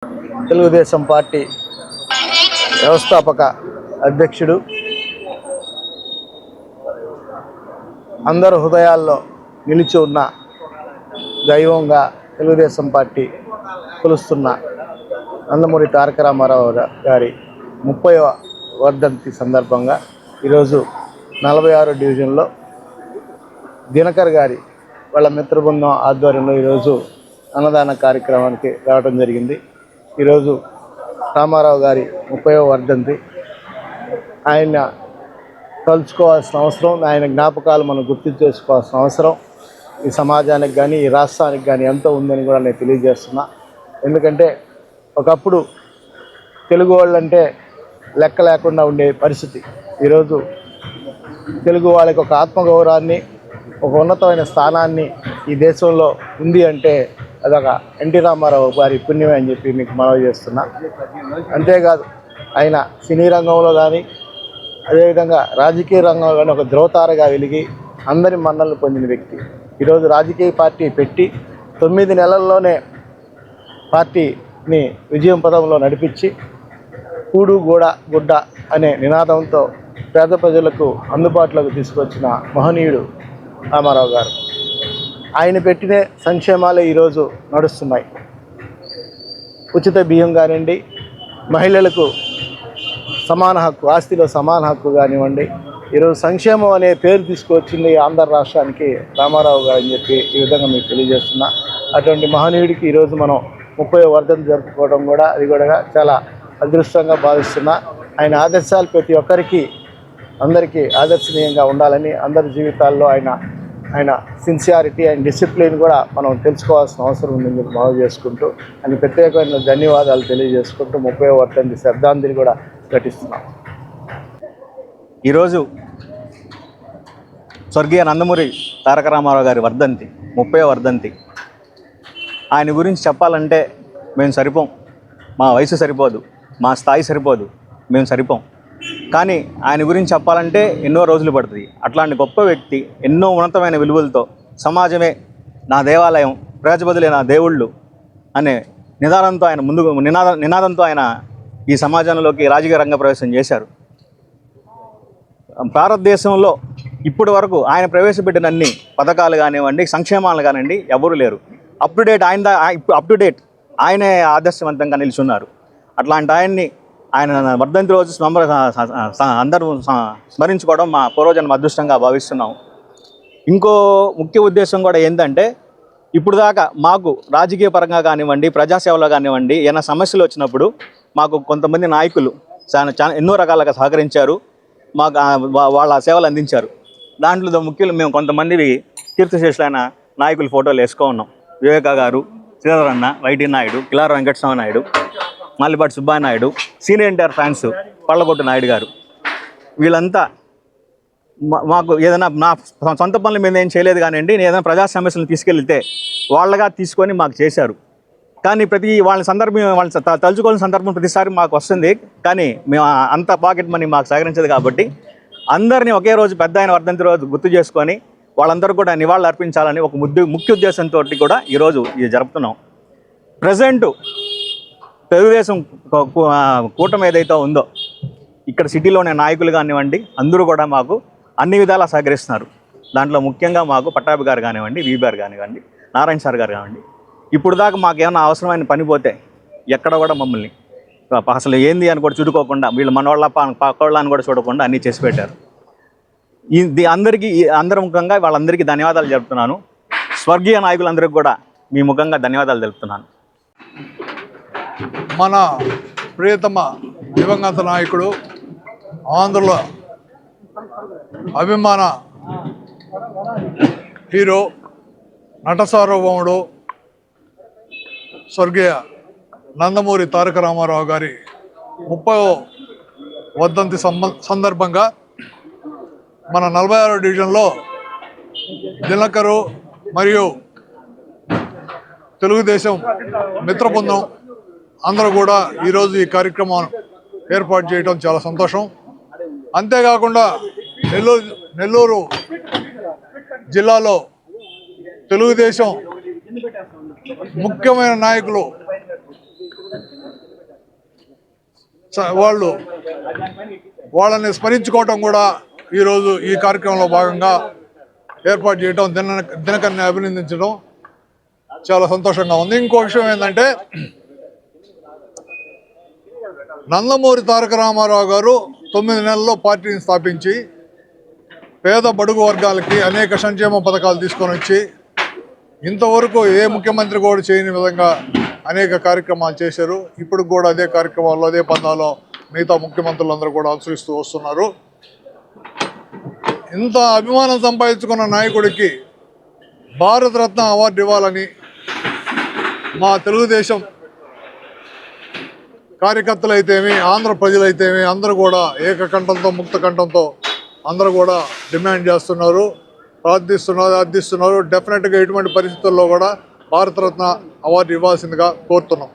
Telugu Desam party వ్యవస్థాపక అధ్యక్షుడు, అందరు హృదయాల్లో నిలిచి ఉన్న దైవంగా తెలుగుదేశం పార్టీ కొలుస్తున్న నందమూరి తారక రామారావు గారి 30వ వర్ధంతి సందర్భంగా ఈరోజు 46 డివిజన్లో దినకర్ గారి వాళ్ళ మిత్ర బృందం ఆధ్వర్యంలో ఈరోజు అన్నదాన కార్యక్రమానికి రావడం జరిగింది. ఈరోజు రామారావు గారి 30వ వర్ధంతి. ఆయన తలుచుకోవాల్సిన అవసరం, ఆయన జ్ఞాపకాలు మనం గుర్తు చేసుకోవాల్సిన అవసరం ఈ సమాజానికి కానీ ఈ రాష్ట్రానికి కానీ ఎంతో ఉందని కూడా నేను తెలియజేస్తున్నా. ఎందుకంటే ఒకప్పుడు తెలుగు వాళ్ళంటే లెక్క లేకుండా ఉండే పరిస్థితి. ఈరోజు తెలుగు వాళ్ళకి ఒక ఆత్మగౌరవాన్ని, ఒక ఉన్నతమైన స్థానాన్ని ఈ దేశంలో ఉంది అంటే అదొక ఎన్టీ రామారావు గారి పుణ్యమే అని చెప్పి మీకు మనవి చేస్తున్నా. అంతేకాదు ఆయన సినీ రంగంలో కానీ అదేవిధంగా రాజకీయ రంగంలో కానీ ఒక ధ్రువతారగా వెలిగి అందరి మన్ననలు పొందిన వ్యక్తి. ఈరోజు రాజకీయ పార్టీ పెట్టి 9 నెలల్లోనే పార్టీని విజయం పదంలో నడిపించి కూడు గూడ గుడ్డ అనే నినాదంతో పేద ప్రజలకు అందుబాటులోకి తీసుకొచ్చిన మహనీయుడు రామారావు గారు. ఆయన పెట్టిన సంక్షేమాలే ఈరోజు నడుస్తున్నాయి. ఉచిత బియ్యం కానివ్వండి, మహిళలకు సమాన హక్కు, ఆస్తిలో సమాన హక్కు కానివ్వండి, ఈరోజు సంక్షేమం అనే పేరు తీసుకొచ్చింది ఆంధ్ర రాష్ట్రానికి రామారావు గారు అని చెప్పి ఈ విధంగా మీకు తెలియజేస్తున్నా. అటువంటి మహనీయుడికి ఈరోజు మనం 30వ వర్ధంతి జరుపుకోవడం కూడా అది కూడా చాలా అదృష్టంగా భావిస్తున్నా. ఆయన ఆదర్శాలు ప్రతి ఒక్కరికి అందరికీ ఆదర్శనీయంగా ఉండాలని, అందరి జీవితాల్లో ఆయన సిన్సియారిటీ అండ్ డిసిప్లిన్ కూడా మనం తెలుసుకోవాల్సిన అవసరం ఉందని చెప్పి మనవి చేసుకుంటూ ఆయన ప్రత్యేకమైన ధన్యవాదాలు తెలియజేసుకుంటూ 30వ వర్ధంతి శ్రద్ధాంజలి కూడా ఘటిస్తున్నాం. ఈరోజు స్వర్గీయ నందమూరి తారక రామారావు గారి వర్ధంతి, 30వ వర్ధంతి. ఆయన గురించి చెప్పాలంటే మేము సరిపోం, మా వయసు సరిపోదు, మా స్థాయి సరిపోదు, మేము సరిపోం. కానీ ఆయన గురించి చెప్పాలంటే ఎన్నో రోజులు పడుతుంది. అట్లాంటి గొప్ప వ్యక్తి ఎన్నో ఉన్నతమైన విలువలతో సమాజమే నా దేవాలయం, ప్రజాపతులే నా దేవుళ్ళు అనే నినాదంతో ఆయన నినాదంతో ఆయన ఈ సమాజంలోకి రాజకీయ రంగ ప్రవేశం చేశారు. భారతదేశంలో ఇప్పటి వరకు ఆయన ప్రవేశపెట్టిన అన్ని పథకాలు కానివ్వండి, సంక్షేమాలు కానివ్వండి ఎవరు లేరు. అప్ టు డేట్ ఆయనే ఆదర్శవంతంగా నిలుచున్నారు. అట్లాంటి ఆయన వర్ధంతి రోజు అందరూ స్మరించుకోవడం మా పూర్వజన్మ అదృష్టంగా భావిస్తున్నాం. ఇంకో ముఖ్య ఉద్దేశం కూడా ఏంటంటే, ఇప్పుడు దాకా మాకు రాజకీయ పరంగా కానివ్వండి, ప్రజాసేవలో కానివ్వండి, ఏమైనా సమస్యలు వచ్చినప్పుడు మాకు కొంతమంది నాయకులు చాలా ఎన్నో రకాలుగా సహకరించారు, మాకు వాళ్ళ సేవలు అందించారు. దాంట్లో ముఖ్యులు మేము కొంతమంది కీర్తిశేషులైన నాయకుల ఫోటోలు వేసుకో ఉన్నాం. వివేక గారు, శ్రీధర్ అన్న, YT Naidu, Kilara Venkataswamy Naidu, Mallipati Subbaiah Naidu, senior NTR fans Pallagottu Naidu garu. వీళ్ళంతా మాకు ఏదైనా నా సొంత పనుల మీద ఏం చేయలేదు కానివ్వండి, నేను ఏదైనా ప్రజా సమస్యలను తీసుకెళ్తే వాళ్ళగా తీసుకొని మాకు చేశారు. కానీ వాళ్ళ తలుచుకోవాల్సిన సందర్భం ప్రతిసారి మాకు వస్తుంది. కానీ మేము అంత పాకెట్ మనీ మాకు సహకరించదు. కాబట్టి అందరినీ ఒకే రోజు పెద్ద ఆయన వర్ధంతి రోజు గుర్తు చేసుకొని వాళ్ళందరూ కూడా నివాళులు అర్పించాలని ఒక ముఖ్య ఉద్దేశంతో కూడా ఈరోజు ఇది జరుపుతున్నాం. ప్రజెంట్ తెలుగుదేశం కూటమి ఏదైతే ఉందో ఇక్కడ సిటీలోనే నాయకులు కానివ్వండి అందరూ కూడా మాకు అన్ని విధాలా సహకరిస్తున్నారు. దాంట్లో ముఖ్యంగా మాకు పట్టాభి గారు కానివ్వండి, వీబీఆర్ కానివ్వండి, నారాయణ సార్ గారు కానివ్వండి, ఇప్పుడు దాకా మాకు ఏమైనా అవసరమైన పని పోతే ఎక్కడ కూడా మమ్మల్ని అసలు ఏంది అని కూడా చూడుకోకుండా, వీళ్ళు మనవాళ్ళ పక్కవాళ్ళ అని కూడా చూడకుండా అన్నీ చేసి పెట్టారు. అందరి ముఖంగా వాళ్ళందరికీ ధన్యవాదాలు తెలుపుతున్నాను. స్వర్గీయ నాయకులందరికీ కూడా మీ ముఖంగా ధన్యవాదాలు తెలుపుతున్నాను. మన ప్రియతమ దివంగత నాయకుడు, ఆంధ్రుల అభిమాన హీరో, నట సార్వభౌముడు స్వర్గీయ నందమూరి తారక రామారావు గారి 30వ వర్ధంతి సందర్భంగా మన 46 డివిజన్లో దినకరు మరియు తెలుగుదేశం మిత్ర బృందం అందరూ కూడా ఈరోజు ఈ కార్యక్రమం ఏర్పాటు చేయడం చాలా సంతోషం. అంతేకాకుండా నెల్లూరు జిల్లాలో తెలుగుదేశం ముఖ్యమైన నాయకులు వాళ్ళని స్మరించుకోవటం కూడా ఈరోజు ఈ కార్యక్రమంలో భాగంగా ఏర్పాటు చేయడం, దినకర్ని అభినందించడం చాలా సంతోషంగా ఉంది. ఇంకో విషయం ఏంటంటే, నందమూరి తారక రామారావు గారు 9 నెలల్లో పార్టీని స్థాపించి పేద బడుగు వర్గాలకి అనేక సంక్షేమ పథకాలు తీసుకొని వచ్చి ఇంతవరకు ఏ ముఖ్యమంత్రి కూడా చేయని విధంగా అనేక కార్యక్రమాలు చేశారు. ఇప్పుడు కూడా అదే కార్యక్రమాల్లో, అదే పందాలో మిగతా ముఖ్యమంత్రులందరూ కూడా అనుసరిస్తూ వస్తున్నారు. ఇంత అభిమానం సంపాదించుకున్న నాయకుడికి భారతరత్న అవార్డు ఇవ్వాలని మా తెలుగుదేశం కార్యకర్తలు అయితేమి, ఆంధ్ర ప్రజలైతేమి అందరూ కూడా ఏకకంఠంతో, ముక్త కంఠంతో అందరూ కూడా డిమాండ్ చేస్తున్నారు, ప్రార్థిస్తున్నారు. డెఫినెట్గా ఎటువంటి పరిస్థితుల్లో కూడా భారతరత్న అవార్డు ఇవ్వాల్సిందిగా కోరుతున్నాం.